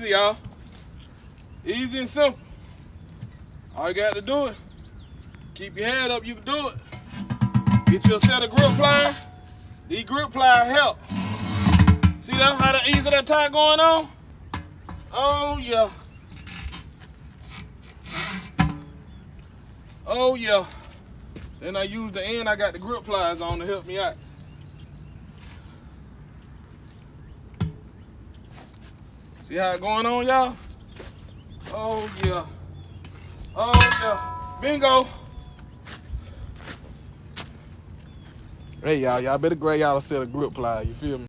easy, y'all. Easy and simple. All you got to do is keep your head up, you can do it. Get you a set of grip pliers. These grip pliers help. See that, how the easy that tie going on? Oh yeah. Oh yeah. Then I use the end, I got the grip pliers on to help me out. See how it going on, y'all? Oh yeah. Oh yeah. Bingo. Hey y'all better grab y'all a set of grip pliers, you feel me?